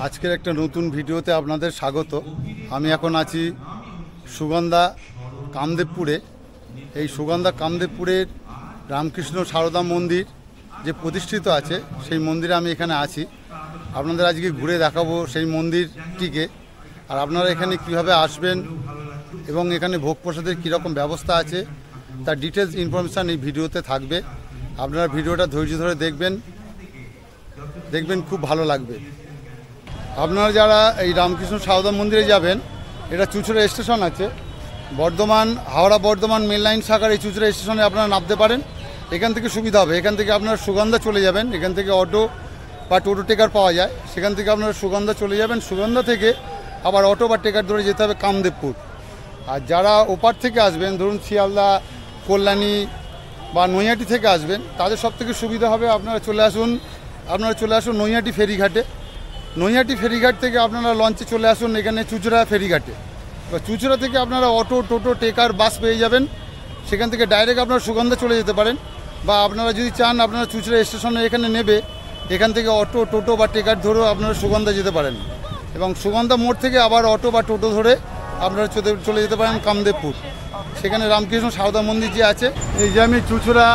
আজকের একটা নতুন ভিডিওতে আপনাদের স্বাগত। আমি এখন আছি সুগন্ধা কামদেবপুরে। এই সুগন্ধা কামদেবপুরের রামকৃষ্ণ সারদা মন্দির যে প্রতিষ্ঠিত আছে সেই মন্দিরে আমি এখানে আছি। আপনাদের আজকে ঘুরে দেখাবো সেই মন্দিরটিকে, আর আপনারা এখানে কিভাবে আসবেন এবং এখানে ভোগ প্রসাদের কীরকম ব্যবস্থা আছে তার ডিটেলস ইনফরমেশান এই ভিডিওতে থাকবে। আপনারা ভিডিওটা ধৈর্য ধরে দেখবেন খুব ভালো লাগবে। আপনারা যারা এই রামকৃষ্ণ সারদা মন্দিরে যাবেন, এটা চুঁচুড়া স্টেশন আছে, হাওড়া বর্ধমান মেন লাইন শাখার এই চুঁচুড়া স্টেশনে আপনারা নামতে পারেন। এখান থেকে সুবিধা হবে, এখান থেকে আপনারা সুগন্ধা চলে যাবেন, এখান থেকে অটো বা টোটো টেকার পাওয়া যায়, সেখান থেকে আপনারা সুগন্ধা চলে যাবেন। সুগন্ধা থেকে আবার অটো বা টেকার ধরে যেতে হবে কামদেবপুর। আর যারা ওপার থেকে আসবেন, ধরুন শিয়ালদা, কল্যাণী বা নৈহাটি থেকে আসবেন, তাদের সব থেকে সুবিধা হবে আপনারা চলে আসুন নৈহাটি ফেরিঘাটে। নৈহাটি ফেরিঘাট থেকে আপনারা লঞ্চে চলে আসুন এখানে চুঁচুড়া ফেরিঘাটে। বা চুঁচুড়া থেকে আপনারা অটো, টোটো, টেকার, বাস পেয়ে যাবেন। সেখান থেকে ডাইরেক্ট আপনারা সুগন্ধা চলে যেতে পারেন, বা আপনারা যদি চান আপনারা চুঁচুড়া স্টেশনে এখানে নেবে, এখান থেকে অটো, টোটো বা টেকার ধরেও আপনারা সুগন্ধা যেতে পারেন। এবং সুগন্ধা মোড় থেকে আবার অটো বা টোটো ধরে আপনারা চলে যেতে পারেন কামদেবপুর। সেখানে রামকৃষ্ণ সারদা মন্দির যে আছে, এই যে আমি চুঁচুড়া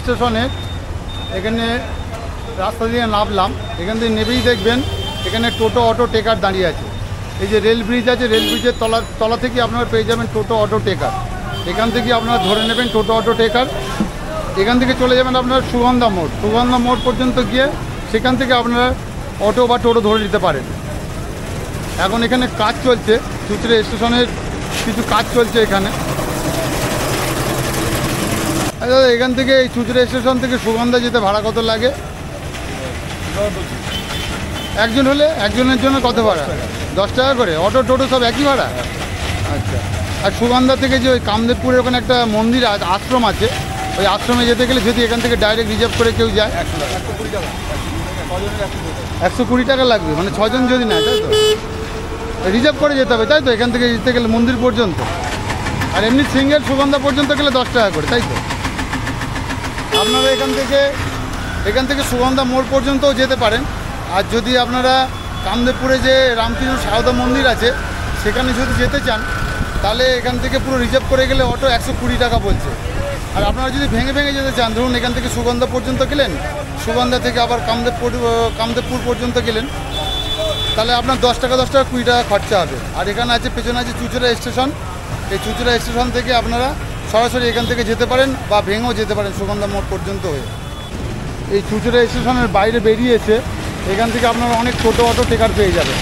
স্টেশনে এখানে রাস্তা দিয়ে নামলাম, এখান থেকে নেবেই দেখবেন এখানে টোটো, অটো, টেকার দাঁড়িয়ে আছে। এই যে রেল ব্রিজ আছে, রেল ব্রিজের তলা থেকে আপনারা পেয়ে যাবেন টোটো, অটো, টেকার। এখান থেকে আপনারা ধরে নেবেন টোটো, অটো, টেকার। এখান থেকে চলে যাবেন আপনারা সুগন্ধা মোড় পর্যন্ত গিয়ে সেখান থেকে আপনারা অটো বা টোটো ধরে নিতে পারেন। এখন এখানে কাজ চলছে, চুঁচুড়া স্টেশনের কিছু কাজ চলছে এখানে। আচ্ছা, এখান থেকে এই চুঁচুড়া স্টেশন থেকে সুগন্ধা যেতে ভাড়া কত লাগে? একজন হলে একজনের জন্য কত ভাড়া? 10 টাকা করে। অটো, টোটো সব একই ভাড়া? আচ্ছা। আর সুগন্ধা থেকে যে ওই কামদেবপুরের ওখানে একটা মন্দির আশ্রম আছে, ওই আশ্রমে যেতে গেলে যদি এখান থেকে ডাইরেক্ট রিজার্ভ করে কেউ যায়, 120 টাকা লাগবে, মানে 6 জন যদি নেয়, তাই তো? রিজার্ভ করে যেতে হবে, তাই তো? এখান থেকে যেতে গেলে মন্দির পর্যন্ত। আর এমনি সিঙ্গেল সুগন্ধা পর্যন্ত গেলে 10 টাকা করে, তাই তো? আপনারা এখান থেকে সুগন্ধা মোড় পর্যন্তও যেতে পারেন। আর যদি আপনারা কামদেবপুরে যে রামকৃষ্ণ সারদা মন্দির আছে সেখানে যদি যেতে চান, তাহলে এখান থেকে পুরো রিজার্ভ করে গেলে অটো 120 টাকা বলছে। আর আপনারা যদি ভেঙে যেতে চান, ধরুন এখান থেকে সুগন্ধা পর্যন্ত গেলেন, সুগন্ধা থেকে আবার কামদেবপুর পর্যন্ত গেলেন, তাহলে আপনার 10 টাকা 20 টাকা খরচা হবে। আর এখানে আছে, পেছনে আছে চুঁচুড়া স্টেশন। এই চুঁচুড়া স্টেশন থেকে আপনারা সরাসরি এখান থেকে যেতে পারেন বা ভেঙেও যেতে পারেন সুগন্ধা মোড় পর্যন্ত হয়ে। এই চুঁচুড়া স্টেশনের বাইরে বেরিয়েছে, এখান থেকে আপনারা অনেক টোটো, অটো, টেকার পেয়ে যাবেন।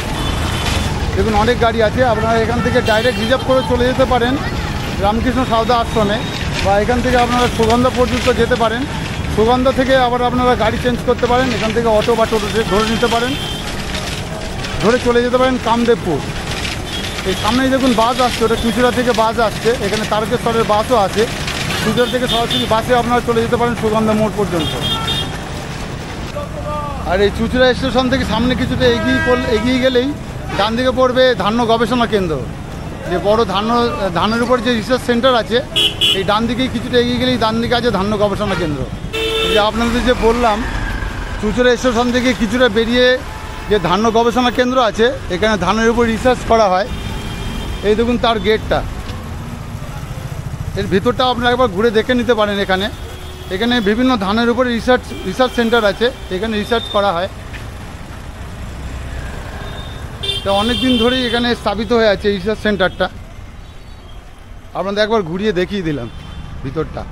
দেখুন অনেক গাড়ি আছে, আপনারা এখান থেকে ডাইরেক্ট রিজার্ভ করে চলে যেতে পারেন রামকৃষ্ণ সারদা আশ্রমে, বা এখান থেকে আপনারা সুগন্ধা পর্যন্ত যেতে পারেন। সুগন্ধা থেকে আবার আপনারা গাড়ি চেঞ্জ করতে পারেন, এখান থেকে অটো বা টোটো ধরে নিতে পারেন, ধরে চলে যেতে পারেন কামদেবপুর। এই সামনেই দেখুন বাস আসছে, ওটা চুঁচুড়া থেকে বাস আসছে, এখানে তারকেশ্বরের বাসও আছে। চুঁচুড়া থেকে সরাসরি বাসে আপনারা চলে যেতে পারেন সুগন্ধা মোড় পর্যন্ত। আর এই চুঁচুড়া স্টেশন থেকে সামনে কিছুটা এগিয়ে গেলেই ডান দিকে পড়বে ধান্য গবেষণা কেন্দ্র, যে বড় ধানের উপর যে রিসার্চ সেন্টার আছে, এই ডান দিকেই কিছুটা এগিয়ে গেলেই ডান দিকে আছে ধান্য গবেষণা কেন্দ্র। যে আপনাদের যে বললাম, চুঁচুড়া স্টেশন থেকে কিছুটা বেরিয়ে যে ধান্য গবেষণা কেন্দ্র আছে, এখানে ধানের উপর রিসার্চ করা হয়। এই দেখুন তার গেটটা, এর ভিতরটা আপনারা একবার ঘুরে দেখে নিতে পারেন। এখানে বিভিন্ন ধানের উপরে রিসার্চ সেন্টার আছে, এখানে রিসার্চ করা হয়। তো অনেক দিন ধরেই এখানে স্থাপিত হয়ে আছে এই রিসার্চ সেন্টারটা। আপনাদের একবার ঘুরিয়ে দেখিয়ে দিলাম ভিতরটা।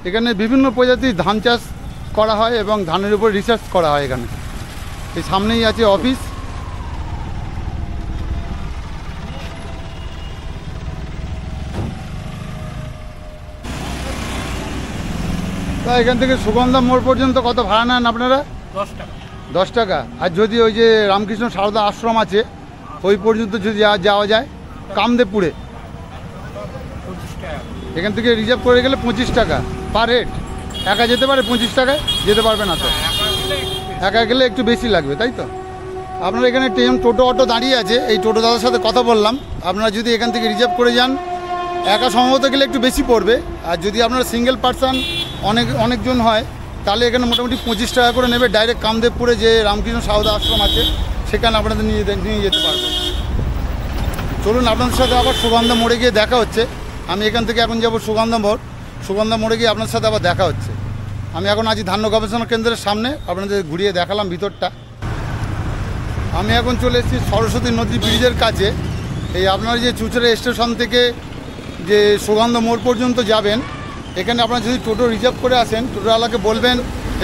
এখানে বিভিন্ন প্রজাতির ধান চাষ করা হয় এবং ধানের উপর রিসার্চ করা হয় এখানে। এই সামনেই আছে অফিস। এখান থেকে সুগন্ধা মোড় পর্যন্ত কত ভাড়া নেন আপনারা? 10 টাকা। আর যদি ওই যে রামকৃষ্ণ সারদা আশ্রম আছে ওই পর্যন্ত যদি যাওয়া যায় কামদেবপুরে, এখান থেকে রিজার্ভ করে গেলে 25 টাকা পার হেড। একা যেতে পারে 25 টাকায়? যেতে পারবে না তো, একা গেলে একটু বেশি লাগবে, তাই তো? আপনারা এখানে টোটো, অটো দাঁড়িয়ে আছে, এই টোটো দাদার সাথে কথা বললাম। আপনারা যদি এখান থেকে রিজার্ভ করে যান, একা সম্ভবত গেলে একটু বেশি পড়বে। আর যদি আপনারা সিঙ্গেল পার্সন অনেকজন হয়, তাহলে এখানে মোটামুটি 25 টাকা করে নেবে। ডাইরেক্ট কামদেবপুরে যে রামকৃষ্ণ সারদা আশ্রম আছে সেখানে আপনাদের নিয়ে যেতে পারবে। চলুন আপনাদের সাথে আবার সুগন্ধা মোড়ে গিয়ে দেখা হচ্ছে। আমি এখান থেকে এখন যাব সুগন্ধা মোড়ে গিয়ে আপনার সাথে আবার দেখা হচ্ছে। আমি এখন আছি ধান্য গবেষণা কেন্দ্রের সামনে, আপনাদের ঘুরিয়ে দেখালাম ভিতরটা। আমি এখন চলে এসেছি সরস্বতী নদী ব্রিজের কাছে। এই আপনারা যে চুচড়া স্টেশন থেকে যে সুগন্ধা মোড় পর্যন্ত যাবেন, এখানে আপনারা যদি টোটো রিজার্ভ করে আসেন, টোটোওয়ালাকে বলবেন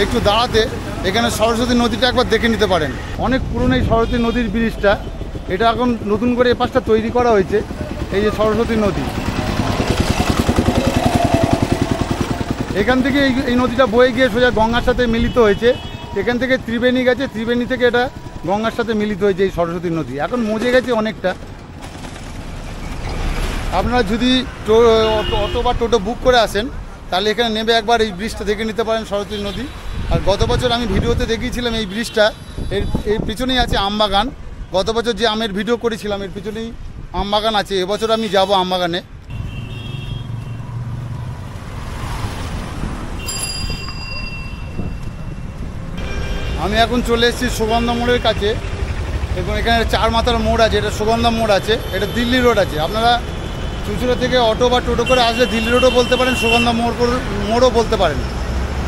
একটু দাঁড়াতে, এখানে সরস্বতী নদীটা একবার দেখে নিতে পারেন। অনেক পুরনো এই সরস্বতী নদীর ব্রিজটা, এটা এখন নতুন করে এপাশটা তৈরি করা হয়েছে। এই যে সরস্বতী নদী, এখান থেকে এই নদীটা বয়ে গিয়ে সোজা গঙ্গার সাথে মিলিত হয়েছে। এখান থেকে ত্রিবেণী গেছে, ত্রিবেণী থেকে এটা গঙ্গার সাথে মিলিত হয়েছে এই সরস্বতী নদী। এখন মজে গেছে অনেকটা। আপনারা যদি অটো বা টোটো বুক করে আসেন, তাহলে এখানে নেমে একবার এই ব্রিজটা দেখে নিতে পারেন, সরস্বতী নদী। আর গত বছর আমি ভিডিওতে দেখিয়েছিলাম এই ব্রিজটা, এর পিছনেই আছে আমবাগান। গত বছর যে আমের ভিডিও করেছিলাম এর পিছনেই আমবাগান আছে। এবছর আমি যাব আমবাগানে। আমি এখন চলে এসেছি সুগন্ধা মোড়ের কাছে এবং এখানে 4 মাথার মোড় আছে, এটা সুগন্ধা মোড় আছে, এটা দিল্লি রোড আছে। আপনারা চুচড়া থেকে অটো বা টোটো করে আসলে দিল্লি রোডও বলতে পারেন, সুগন্ধা মোড়ও বলতে পারেন।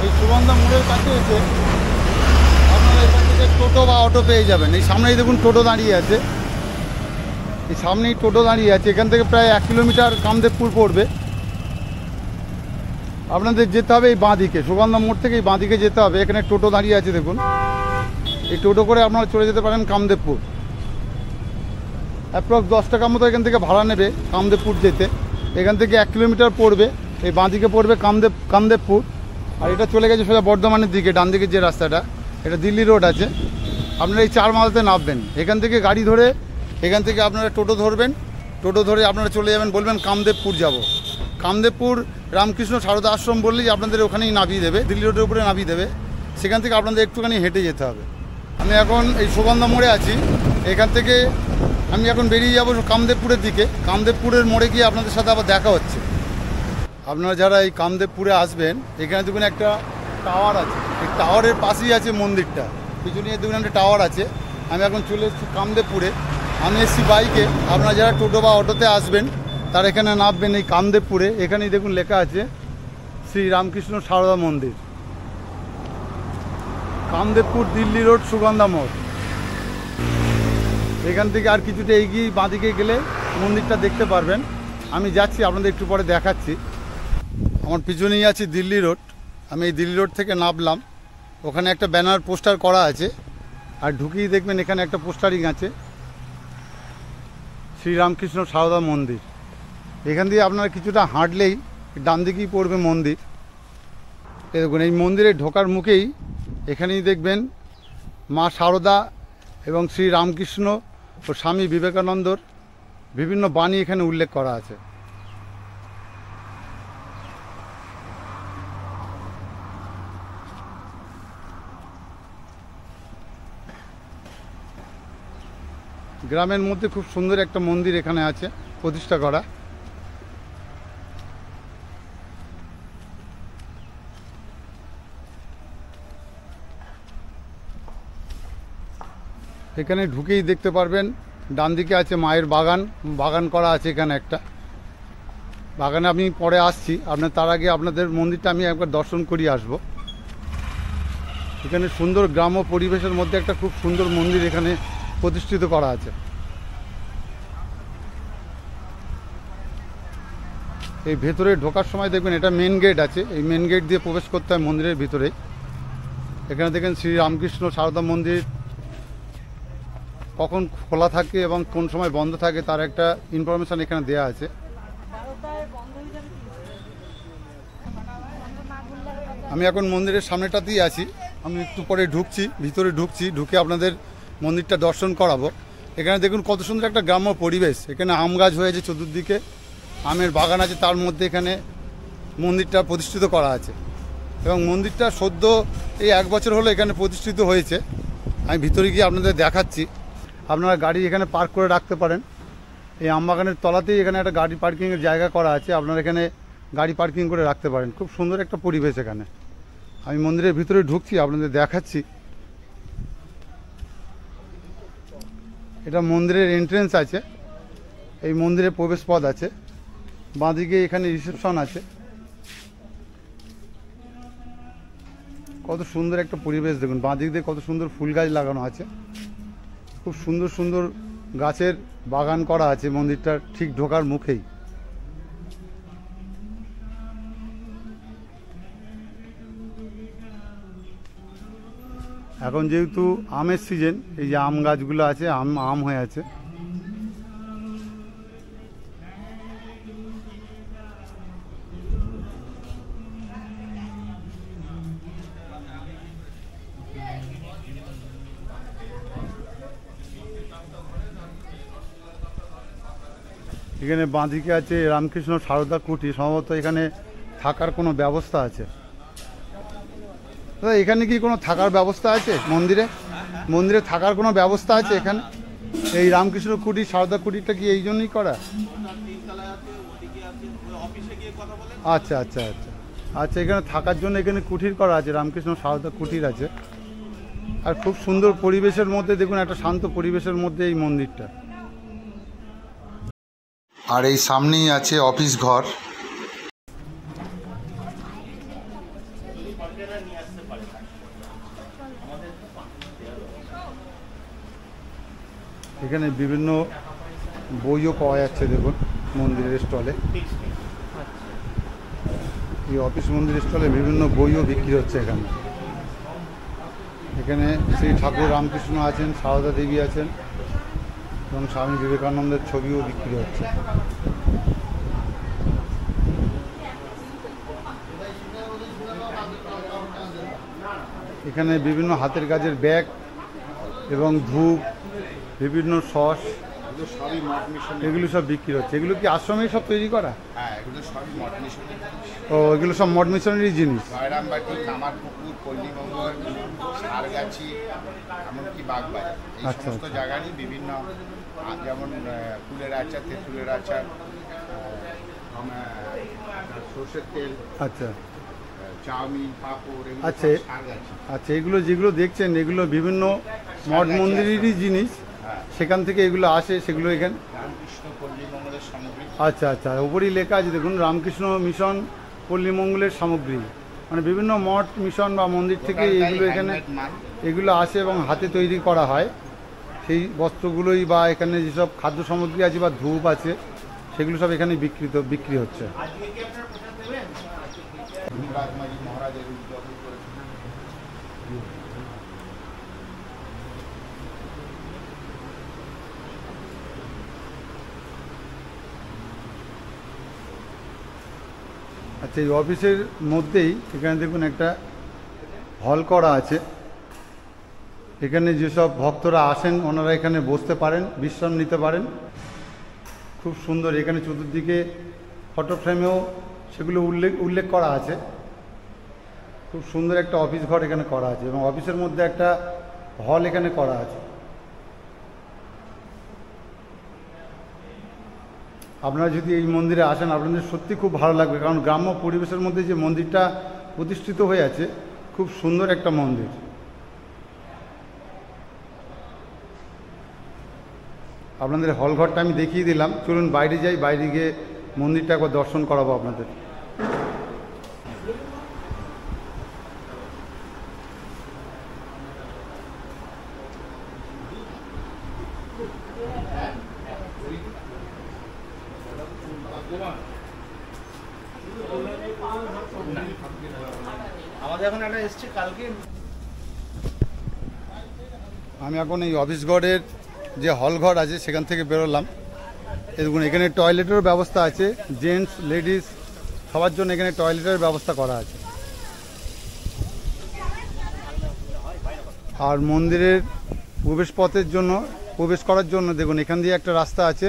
এই সুগন্ধা মোড়ের কাছে এসে আপনারা এখান থেকে টোটো বা অটো পেয়ে যাবেন। এই সামনেই দেখুন টোটো দাঁড়িয়ে আছে, এই সামনেই টোটো দাঁড়িয়ে আছে। এখান থেকে প্রায় 1 কিলোমিটার কামদেবপুর পড়বে। আপনাদের যেতে হবে এই বাঁদিকে, সুগন্ধা মোড় থেকে এই বাঁদিকে যেতে হবে। এখানে টোটো দাঁড়িয়ে আছে দেখুন, এই টোটো করে আপনারা চলে যেতে পারেন কামদেবপুর। অ্যাপ্রক্স 10 টাকা মতো এখান থেকে ভাড়া নেবে কামদেবপুর যেতে। এখান থেকে 1 কিলোমিটার পড়বে, এই বাঁদিকে পড়বে কামদেবপুর। আর এটা চলে গেছে সোজা বর্ধমানের দিকে, ডান দিকে যে রাস্তাটা, এটা দিল্লি রোড আছে। আপনারা এই 4 মাথাতে নামবেন, এখান থেকে গাড়ি ধরে, এখান থেকে আপনারা টোটো ধরবেন। টোটো ধরে আপনারা চলে যাবেন, বলবেন কামদেবপুর যাব। কামদেবপুর রামকৃষ্ণ সারদা আশ্রম বললেই আপনাদের ওখানেই নামিয়ে দেবে, দিল্লি রোডের উপরে নামিয়ে দেবে। সেখান থেকে আপনাদের একটুখানি হেঁটে যেতে হবে। আমি এখন এই সুগন্ধা মোড়ে আছি, এখান থেকে আমি এখন বেরিয়ে যাব কামদেবপুরের দিকে। কামদেবপুরের মোড়ে গিয়ে আপনাদের সাথে আবার দেখা হচ্ছে। আপনারা যারা এই কামদেবপুরে আসবেন, এখানে দেখুন একটা টাওয়ার আছে, এই টাওয়ারের পাশেই আছে মন্দিরটা। পিছনে দেখুন একটা টাওয়ার আছে। আমি এখন চলে এসেছি কামদেবপুরে। আমি এসেছি বাইকে। আপনারা যারা টোটো বা অটোতে আসবেন, তার এখানে নামবেন এই কামদেবপুরে। এখানেই দেখুন লেখা আছে শ্রী রামকৃষ্ণ সারদা মন্দির, কামদেবপুর দিল্লি রোড সুগন্ধা মোড়। এখান থেকে আর কিছুটা এগিয়ে বাঁদিকে গেলে মন্দিরটা দেখতে পারবেন। আমি যাচ্ছি, আপনাদের একটু পরে দেখাচ্ছি। আমার পিছনেই আছে দিল্লি রোড। আমি এই দিল্লি রোড থেকে নামলাম, ওখানে একটা ব্যানার পোস্টার করা আছে। আর ঢুকিয়ে দেখবেন এখানে একটা পোস্টারিং আছে, শ্রীরামকৃষ্ণ সারদা মন্দির। এখান দিয়ে আপনারা কিছুটা হাঁটলেই ডান দিকেই পড়বে মন্দির। দেখুন এই মন্দিরে ঢোকার মুখেই এখানেই দেখবেন মা সারদা এবং শ্রী রামকৃষ্ণ ও স্বামী বিবেকানন্দর বিভিন্ন বাণী এখানে উল্লেখ করা আছে। গ্রামের মধ্যে খুব সুন্দর একটা মন্দির এখানে আছে প্রতিষ্ঠা করা। এখানে ঢুকেই দেখতে পারবেন ডান দিকে আছে মায়ের বাগান করা আছে। এখানে একটা বাগানে আমি পরে আসছি, তার আগে আপনাদের মন্দিরটা আমি একবার দর্শন করিয়ে আসব। এখানে সুন্দর গ্রাম্য পরিবেশের মধ্যে একটা খুব সুন্দর মন্দির এখানে প্রতিষ্ঠিত করা আছে। এই ভেতরে ঢোকার সময় দেখবেন এটা মেন গেট আছে, এই মেন গেট দিয়ে প্রবেশ করতে হয় মন্দিরের ভিতরে। এখানে দেখেন শ্রী রামকৃষ্ণ সারদা মন্দির কখন খোলা থাকে এবং কোন সময় বন্ধ থাকে তার একটা ইনফরমেশান এখানে দেওয়া আছে। আমি এখন মন্দিরের সামনেটাতেই আছি। আমি একটু পরে ভিতরে ঢুকে আপনাদের মন্দিরটা দর্শন করাবো। এখানে দেখুন কত সুন্দর একটা গ্রাম্য পরিবেশ। এখানে আম গাছ হয়েছে চতুর্দিকে, আমের বাগান আছে, তার মধ্যে এখানে মন্দিরটা প্রতিষ্ঠিত করা আছে। এবং মন্দিরটা সদ্য এই 1 বছর হলো এখানে প্রতিষ্ঠিত হয়েছে। আমি ভিতরে গিয়ে আপনাদের দেখাচ্ছি। আপনারা গাড়ি এখানে পার্ক করে রাখতে পারেন। এই আমবাগানের তলাতেই এখানে একটা গাড়ি পার্কিংয়ের জায়গা করা আছে, আপনারা এখানে গাড়ি পার্কিং করে রাখতে পারেন। খুব সুন্দর একটা পরিবেশ এখানে। আমি মন্দিরের ভিতরে ঢুকছি, আপনাদের দেখাচ্ছি। এটা মন্দিরের এন্ট্রেন্স আছে, এই মন্দিরের প্রবেশ পথ আছে। বাঁদিকে এখানে রিসেপশন আছে। কত সুন্দর একটা পরিবেশ দেখুন, বাঁদিক দিয়ে কত সুন্দর ফুল গাছ লাগানো আছে। খুব সুন্দর সুন্দর গাছের বাগান করা আছে মন্দিরটার ঠিক ঢোকার মুখেই। এখন যেহেতু আমের সিজন, এই যে আম গাছগুলো আছে, আম হয়ে আছে। এখানে বাঁদিকে আছে রামকৃষ্ণ সারদা কুটি, সম্ভবত এখানে থাকার কোনো ব্যবস্থা আছে। দাদা এখানে কি কোনো থাকার ব্যবস্থা আছে মন্দিরে? মন্দিরে থাকার কোনো ব্যবস্থা আছে এখানে? এই রামকৃষ্ণ কুটি সারদা কুটিটা কি এই জন্যই করা? আচ্ছা আচ্ছা আচ্ছা আচ্ছা, এখানে থাকার জন্য এখানে কুঠির করা আছে, রামকৃষ্ণ সারদা কুটির আছে। আর খুব সুন্দর পরিবেশের মধ্যে দেখুন, একটা শান্ত পরিবেশের মধ্যে এই মন্দিরটা। আর এই সামনেই আছে অফিস ঘর। এখানে বিভিন্ন বইও পাওয়া যাচ্ছে দেখুন মন্দিরের স্টলে। এই অফিস মন্দিরের স্টলে বিভিন্ন বইও বিক্রি হচ্ছে এখানে। এখানে শ্রী ঠাকুর রামকৃষ্ণ আছেন, সারদা দেবী আছেন এবং স্বামী বিবেকানন্দের ছবিও বিক্রি হচ্ছে। এখানে বিভিন্ন হাতের কাজের ব্যাগ এবং ধূপ, বিভিন্ন সস, এগুলো সব বিক্রি হচ্ছে। এগুলো কি আশ্রমেই সব তৈরি করা? হ্যাঁ, এগুলো সবই মঠ মিশনের। ও, এগুলো সব মঠ মিশনেরই জিনিস। জয়রামবাটি, কামারপুকুর, পল্লীমঙ্গল, সারগাছি, এমনকি বাগবাজার, এই সমস্ত জায়গারই বিভিন্ন, যেমন ফুলের আচার, তেঁতুলের আচার, সর্ষের তেল, আচ্ছা চাউমিন, পাঁপড়, আচ্ছা আচ্ছা, এগুলো যেগুলো দেখছেন এগুলো বিভিন্ন মঠ মন্দিরেরই জিনিস, সেখান থেকে এগুলো আসে, সেগুলো এখানে রামকৃষ্ণ পল্লীমঙ্গলের সামগ্রী। আচ্ছা আচ্ছা, উপরেই লেখা আছে দেখুন, রামকৃষ্ণ মিশন পল্লীমঙ্গলের সামগ্রী। মানে বিভিন্ন মঠ মিশন বা মন্দির থেকে এগুলো এখানে এগুলো আসে এবং হাতে তৈরি করা হয়। সেই বস্ত্রগুলোই বা এখানে যেসব খাদ্য সামগ্রী আছে বা ধূপ আছে, সেগুলো সব এখানে বিক্রি হচ্ছে। আচ্ছা, এই অফিসের মধ্যেই এখানে দেখুন একটা হল করা আছে। এখানে যেসব ভক্তরা আসেন ওনারা এখানে বসতে পারেন, বিশ্রাম নিতে পারেন। খুব সুন্দর, এখানে চতুর্দিকে ফটো ফ্রেমেও সেগুলো উল্লেখ করা আছে। খুব সুন্দর একটা অফিস ঘর এখানে করা আছে এবং অফিসের মধ্যে একটা হল এখানে করা আছে। আপনারা যদি এই মন্দিরে আসেন আপনাদের সত্যি খুব ভালো লাগবে, কারণ গ্রাম্য পরিবেশের মধ্যে যে মন্দিরটা প্রতিষ্ঠিত হয়ে আছে, খুব সুন্দর একটা মন্দির। আপনাদের হল ঘরটা আমি দেখিয়ে দিলাম, চলুন বাইরে যাই, বাইরে গিয়ে মন্দিরটা একবার দর্শন করাবো আপনাদের। আমি এখন এই অফিস ঘরের যে হল ঘর আছে সেখান থেকে বেরোলাম। দেখুন এখানে টয়লেটেরও ব্যবস্থা আছে, জেন্টস লেডিস সবার জন্য এখানে টয়লেটের ব্যবস্থা করা আছে। আর মন্দিরের প্রবেশ করার জন্য দেখুন এখান দিয়ে একটা রাস্তা আছে,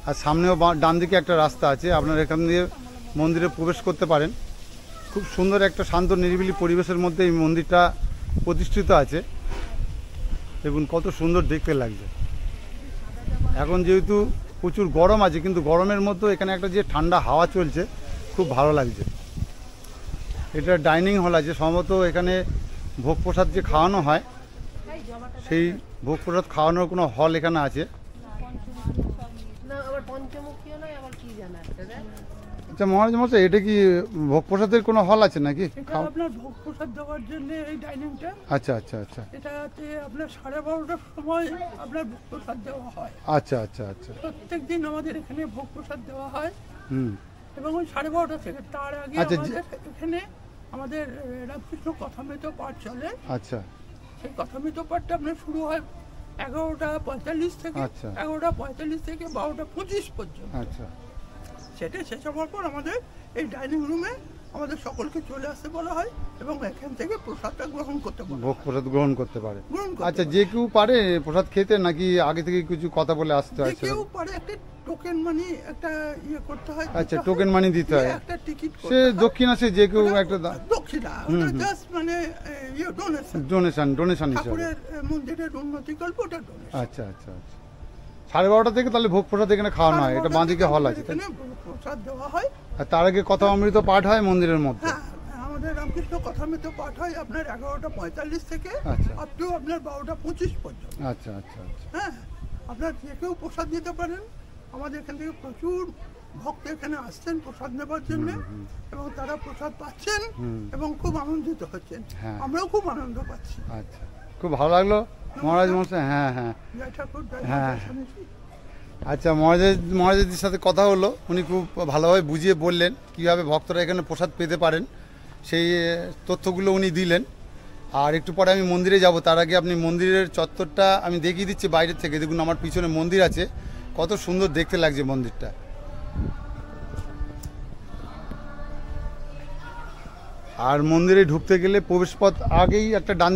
আর সামনেও ডান দিকে একটা রাস্তা আছে, আপনারা এখান দিয়ে মন্দিরে প্রবেশ করতে পারেন। খুব সুন্দর একটা শান্ত নিরিবিলি পরিবেশের মধ্যে এই মন্দিরটা প্রতিষ্ঠিত আছে। দেখুন কত সুন্দর দেখতে লাগছে। এখন যেহেতু প্রচুর গরম আছে, কিন্তু গরমের মধ্যে এখানে একটা যে ঠান্ডা হাওয়া চলছে, খুব ভালো লাগছে। এটা ডাইনিং হল আছে, সম্ভবত এখানে ভোগ প্রসাদ যে খাওয়ানো হয় সেই ভোগ প্রসাদ খাওয়ানোর কোনো হল এখানে আছে। আচ্ছা মহারাজ মশাই, এটা কি ভোগ প্রসাদের কোনো হল আছে নাকি? আপনার ভোগ প্রসাদ দেওয়ার জন্য এই ডাইনিংটা। আচ্ছা আচ্ছা আচ্ছা। এটাতে আপনার 12:30টার সময় আপনার ভোগ প্রসাদ দেওয়া হয়। আচ্ছা আচ্ছা আচ্ছা। প্রত্যেক দিন আমাদের এখানে ভোগ প্রসাদ দেওয়া হয়। হুম। এবং ওই 12:30টা থেকে তার আগে আচ্ছা, আমাদের এখানে আমাদের রামকৃষ্ণ কথামৃত পাঠ চলে। আচ্ছা। সেই কথামৃত পাঠটা আপনার শুরু হয় 11:45 থেকে। আচ্ছা। 11:45 থেকে 12:25 পর্যন্ত। আচ্ছা। সেটা শেষ হওয়ার পর আমাদের এই ডাইনিং রুমে আমাদের সকলকে চলে আসতে বলা হয় এবং এখান থেকে প্রসাদটা গ্রহণ করতে বলা হয়। ভোগ প্রসাদ গ্রহণ করতে পারে। গ্রহণ করতে আচ্ছা, পারে। যে কেউ পারে প্রসাদ খেতে নাকি আগে থেকে কিছু কথা বলে আসতে হয়? যে কেউ পারে, একটা টোকেন মানি একটা ইয়ে করতে হয়। আচ্ছা, টোকেন মানি দিতে হয়। একটা টিকিট সে দক্ষিণা, সে যে কেউ একটা দক্ষিণা, ওটা জাস্ট মানে ইয়ে ডোনেশন হিসেবে। ঠাকুরের মন্দিরের উন্নতি গল্প, ওটা ডোনেশন। আচ্ছা আচ্ছা আচ্ছা। 12:30 থেকে তাহলে ভোগ প্রসাদ এখানে খাওয়ানো হয়, এটা বাঁদিকে হল আছে। এখানে প্রসাদ দেওয়া হয়। আর তার আগে কথা অমৃত পাঠ হয় মন্দিরের মধ্যে। হ্যাঁ, আমাদের রামকৃষ্ণ কথামৃত পাঠ হয় আপনার 11:45 থেকে আচ্ছা। আপ টু আপনার 12:25 পর্যন্ত। আচ্ছা আচ্ছা আচ্ছা। হ্যাঁ, আপনার যে কেউ প্রসাদ দিতে পারেন। আমাদের এখান থেকে প্রচুর ভক্ত এখানে আসছেন প্রসাদ নেবার জন্য এবং তারা প্রসাদ পাচ্ছেন এবং খুব আনন্দিত হচ্ছেন। হ্যাঁ। আমরাও খুব আনন্দ পাচ্ছি। আচ্ছা, খুব ভালো লাগলো মহারাজ মশাই। হ্যাঁ হ্যাঁ জয় ঠাকুর, জয় হ্যাঁ। স্বামীজি। আচ্ছা, মহারাজের সাথে কথা হলো, উনি খুব ভালোভাবে বুঝিয়ে বললেন কীভাবে ভক্তরা এখানে প্রসাদ পেতে পারেন, সেই তথ্যগুলো উনি দিলেন। আর একটু পরে আমি মন্দিরে যাব, তার আগে আপনি মন্দিরের চত্বরটা আমি দেখিয়ে দিচ্ছি বাইরের থেকে। দেখুন আমার পিছনে মন্দির আছে, কত সুন্দর দেখতে লাগছে মন্দিরটা। আর মন্দিরে ঢুকতে গেলে প্রবেশপথ আগেই একটা ডান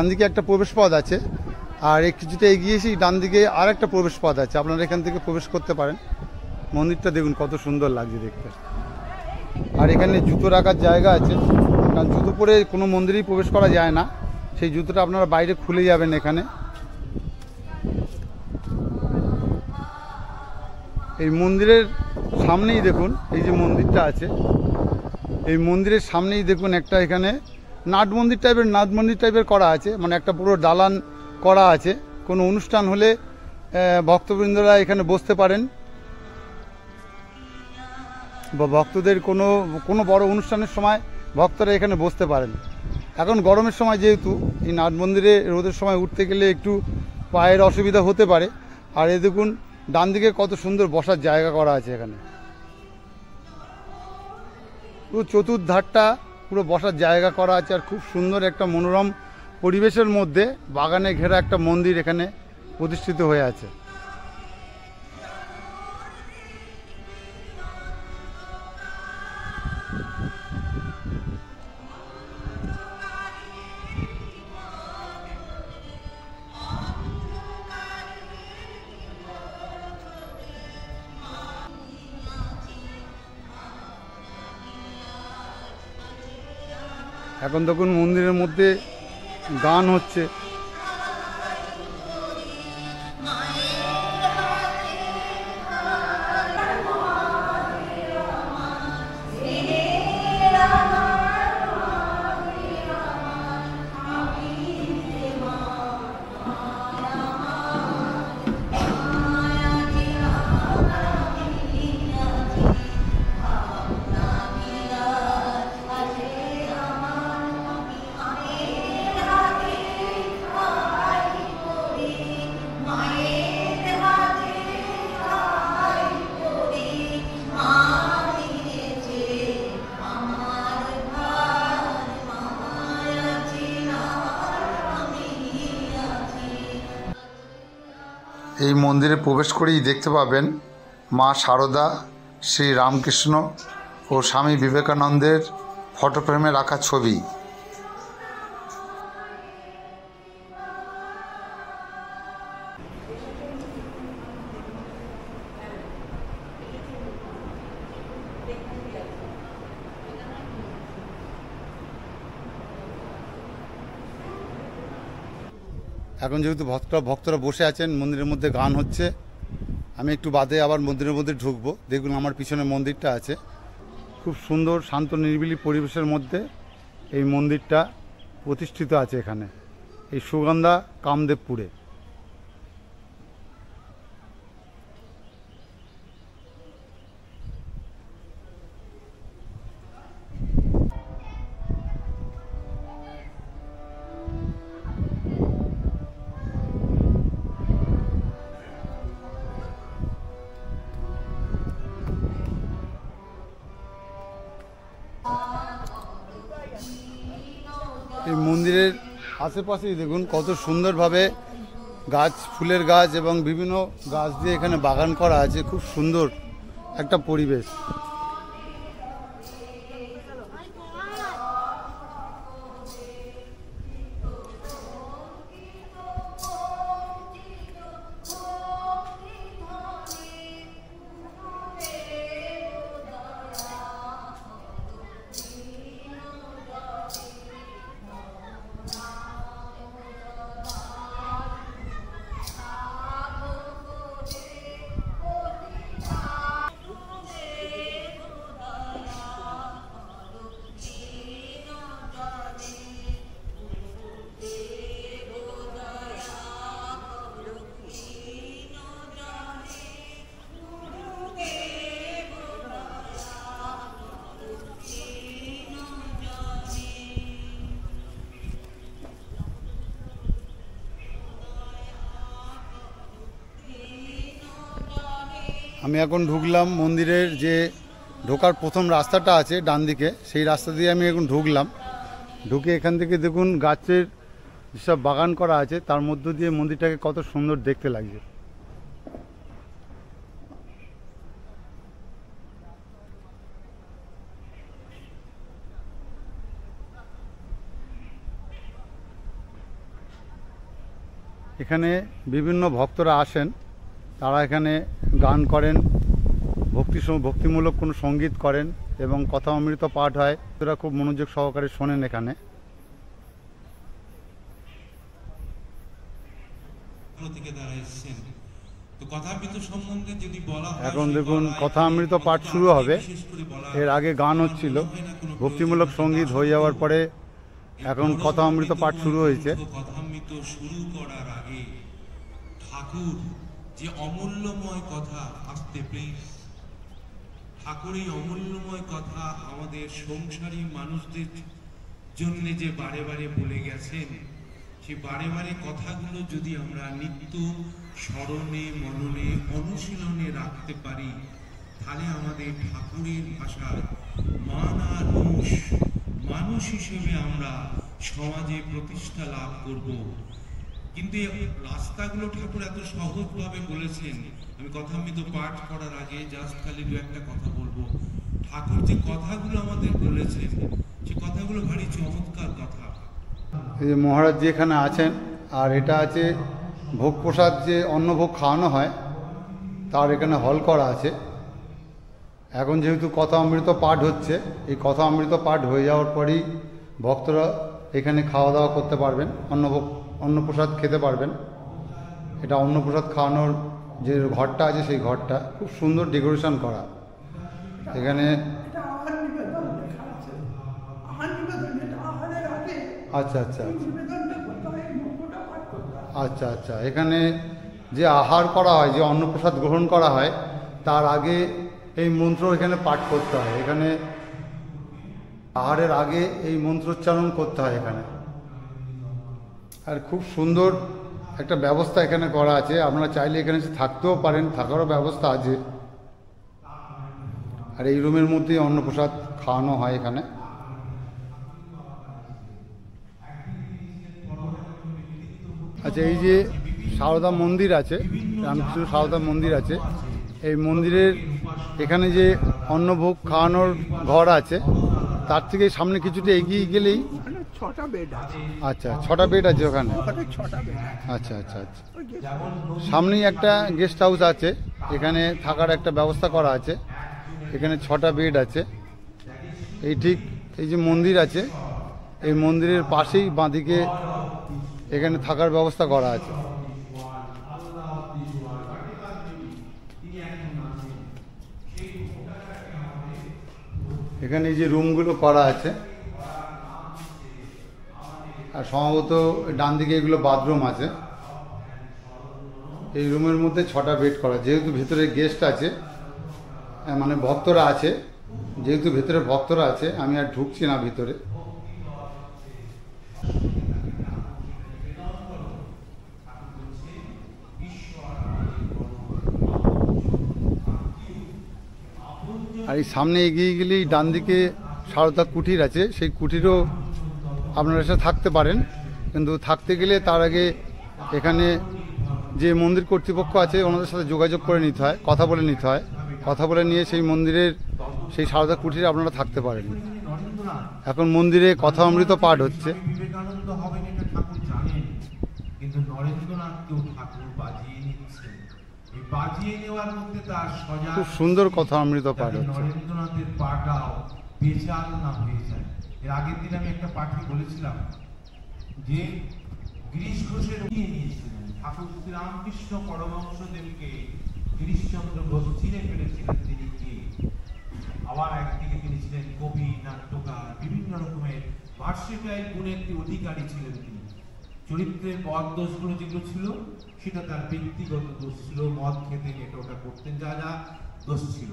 দিকে একটা প্রবেশপথ আছে, আর কিছুটা এগিয়ে এসেই ডান দিকে আর একটা প্রবেশপথ আছে, আপনারা এখান থেকে প্রবেশ করতে পারেন। মন্দিরটা দেখুন কত সুন্দর লাগছে দেখতে। আর এখানে জুতো রাখার জায়গা আছে, কারণ জুতো পরে কোনো মন্দিরেই প্রবেশ করা যায় না, সেই জুতোটা আপনারা বাইরে খুলে যাবেন। এখানে এই মন্দিরের সামনেই দেখুন, এই যে মন্দিরটা আছে, এই মন্দিরের সামনেই দেখুন একটা এখানে নাট মন্দির টাইপের করা আছে, মানে একটা পুরো দালান করা আছে। কোনো অনুষ্ঠান হলে ভক্তবৃন্দরা এখানে বসতে পারেন, বা ভক্তদের কোনো বড় অনুষ্ঠানের সময় ভক্তরা এখানে বসতে পারেন। এখন গরমের সময় যেহেতু এই নাট মন্দিরে রোদের সময় উঠতে গেলে একটু পায়ের অসুবিধা হতে পারে। আর এই দেখুন ডান দিকে কত সুন্দর বসার জায়গা করা আছে এখানে, পুরো চতুর্ধারটা পুরো বসার জায়গা করা আছে। আর খুব সুন্দর একটা মনোরম পরিবেশের মধ্যে বাগানে ঘেরা একটা মন্দির এখানে প্রতিষ্ঠিত হয়ে আছে। এখন দেখুন মন্দিরের মধ্যে গান হচ্ছে। এই মন্দিরে প্রবেশ করেই দেখতে পাবেন মা শারদা, শ্রী রামকৃষ্ণ ও স্বামী বিবেকানন্দের ফটো ফ্রেমে রাখা ছবি। এখন যেহেতু ভক্তরা বসে আছেন, মন্দিরের মধ্যে গান হচ্ছে, আমি একটু বাদে আবার মন্দিরের মধ্যে ঢুকবো। দেখুন আমার পিছনে মন্দিরটা আছে, খুব সুন্দর শান্ত নিরিবিলি পরিবেশের মধ্যে এই মন্দিরটা প্রতিষ্ঠিত আছে এখানে, এই সুগন্ধা কামদেবপুরে। এই মন্দিরের আশেপাশেই দেখুন কত সুন্দরভাবে গাছ, ফুলের গাছ এবং বিভিন্ন গাছ দিয়ে এখানে বাগান করা আছে। খুব সুন্দর একটা পরিবেশ। আমি এখন ঢুকলাম মন্দিরের যে ঢোকার প্রথম রাস্তাটা আছে ডান দিকে, সেই রাস্তা দিয়ে আমি এখন ঢুকলাম। ঢুকে এখান থেকে দেখুন গাছের যেসব বাগান করা আছে তার মধ্য দিয়ে মন্দিরটাকে কত সুন্দর দেখতে লাগছে। এখানে বিভিন্ন ভক্তরা আসেন, তারা এখানে গান করেন, ভক্তিমূলক কোনো সঙ্গীত করেন এবং কথা অমৃত পাঠ হয়। তারা খুব মনোযোগ সহকারে শোনেন এখানে। এখন দেখুন কথা অমৃত পাঠ শুরু হবে। এর আগে গান হচ্ছিল, ভক্তিমূলক সঙ্গীত হয়ে যাওয়ার পরে এখন কথা অমৃত পাঠ শুরু হয়েছে। শুরু করার আগে ঠাকুর যে অমূল্যময় কথা, আসতে প্লিজ, ঠাকুর এই অমূল্যময় কথা আমাদের সংসারী মানুষদের জন্য যে বারে বারে বলে গেছেন, সেই বারে বারে কথাগুলো যদি আমরা নিত্য স্মরণে, মননে, অনুশীলনে রাখতে পারি, তাহলে আমাদের ঠাকুরের ভাষায় মান আর মানুষ হিসেবে আমরা সমাজে প্রতিষ্ঠা লাভ করব। কিন্তু রাস্তাগুলো ঠাকুর এত সহজভাবে বলেছেন। আমি কথামৃত পাঠ করার আগে জাস্ট খালি দু একটা কথা বলবো। ঠাকুর যে কথাগুলো আমাদের বলেছেন, সে কথাগুলো ভারী চমৎকার কথা। এই যে মহারাজ জি এখানে আছেন, আর এটা আছে ভোগ প্রসাদ, যে অন্নভোগ খাওয়ানো হয় তার এখানে হল করা আছে। এখন যেহেতু কথা অমৃত পাঠ হচ্ছে, এই কথা অমৃত পাঠ হয়ে যাওয়ার পরেই ভক্তরা এখানে খাওয়া দাওয়া করতে পারবেন, অন্নপ্রসাদ খেতে পারবেন। এটা অন্নপ্রসাদ খাওয়ানোর যে ঘরটা আছে, সেই ঘরটা খুব সুন্দর ডেকোরেশন করা। এখানে আচ্ছা আচ্ছা আচ্ছা আচ্ছা এখানে যে আহার করা হয়, যে অন্নপ্রসাদ গ্রহণ করা হয়, তার আগে এই মন্ত্র এখানে পাঠ করতে হয়। এখানে আহারের আগে এই মন্ত্রোচ্চারণ করতে হয় এখানে। আর খুব সুন্দর একটা ব্যবস্থা এখানে করা আছে। আপনারা চাইলে এখানে থাকতেও পারেন, থাকারও ব্যবস্থা আছে। আর এই রুমের মধ্যেই অন্নপ্রসাদ খাওয়ানো হয় এখানে। আচ্ছা, এই যে সারদা মন্দির আছে, রামকৃষ্ণ সারদা মন্দির আছে, এই মন্দিরের এখানে যে অন্নভোগ খাওয়ানোর ঘর আছে, তার থেকে সামনে কিছুটা এগিয়ে গেলেই 6টা বেড আছে। আচ্ছা, 6টা বেড আছে ওখানে। 6টা বেড। আচ্ছা আচ্ছা আচ্ছা। সামনেই একটা গেস্ট হাউস আছে, এখানে থাকার একটা ব্যবস্থা করা আছে। এখানে 6টা বেড আছে। এই ঠিক এই যে মন্দির আছে, এই মন্দিরের পাশেই বাঁদিকে এখানে থাকার ব্যবস্থা করা আছে। এখানে এই যে রুমগুলো করা আছে, আর সম্ভবত ডান দিকে এগুলো বাথরুম আছে। এই রুমের মধ্যে 6টা বেড করা, যেহেতু ভেতরে গেস্ট আছে, মানে ভক্তরা আছে, যেহেতু ভেতরে ভক্তরা আছে আমি আর ঢুকছি না ভিতরে। আর এই সামনে এগিয়ে গেলেই ডান দিকে সারদা কুটির আছে, সেই কুটিরও আপনারা এসে থাকতে পারেন, কিন্তু থাকতে গেলে তার আগে এখানে যে মন্দির কর্তৃপক্ষ আছে ওনাদের সাথে যোগাযোগ করে নিতে হয়, কথা বলে নিতে হয়। কথা বলে নিয়ে সেই মন্দিরের সেই সারদা কুটিরে আপনারা থাকতে পারেন। এখন মন্দিরে কথা অমৃত পাঠ হচ্ছে। বিবেকানন্দ হবেন এটা ঠাকুর জানেন, কিন্তু নরেন্দ্রনাথকেও ঠাকুর বাজিয়ে নিচ্ছেন। এই বাজিয়ে নেওয়ার মধ্যে তার সজাগ, খুব সুন্দর কথা অমৃত পাঠ হচ্ছে। নরেন্দ্রনাথের পাটাও বেচাল না হয়ে যায়। এর আগের দিন আমি একটা পাঠে বলেছিলাম যে গিরিশ ঘোষের উড়িয়ে নিয়েছিলেন ঠাকুর শ্রীরামকৃষ্ণ পরমহংসদেবকে। গিরিশচন্দ্র ঘোষ চিনে ফেলেছিলেন তিনি কে। আবার একদিকে তিনি ছিলেন কবি, নাট্যকার, বিভিন্ন রকমের ভার্সেটাইল গুণের অধিকারী ছিলেন তিনি। চরিত্রের পদ দোষগুলো যেগুলো ছিল সেটা তার ব্যক্তিগত দোষ ছিল, মদ খেতেন, এটা ওটা করতেন, যা যা দোষ ছিল।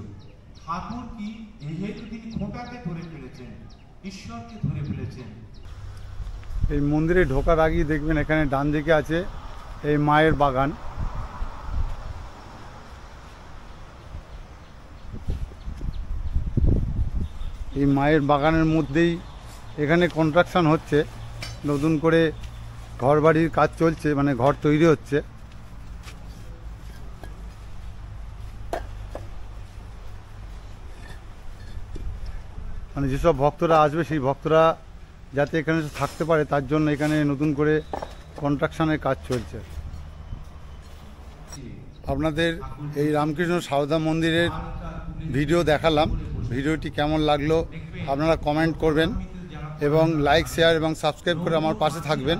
ঠাকুর কি যেহেতু তিনি খোঁটাকে ধরে ফেলেছেন, ঈশ্বরকে ধরে ফেলেছেন। এই মন্দিরে ঢোকার আগেই দেখবেন এখানে ডান দিকে আছে এই মায়ের বাগান। এই মায়ের বাগানের মধ্যেই এখানে কনস্ট্রাকশন হচ্ছে, নতুন করে ঘর বাড়ির কাজ চলছে, মানে ঘর তৈরি হচ্ছে। মানে যেসব ভক্তরা আসবে সেই ভক্তরা যাতে এখানে থাকতে পারে তার জন্য এখানে নতুন করে কনস্ট্রাকশনের কাজ চলছে। আপনাদের এই রামকৃষ্ণ সারদা মন্দিরের ভিডিও দেখালাম। ভিডিওটি কেমন লাগলো আপনারা কমেন্ট করবেন এবং লাইক, শেয়ার এবং সাবস্ক্রাইব করে আমার পাশে থাকবেন।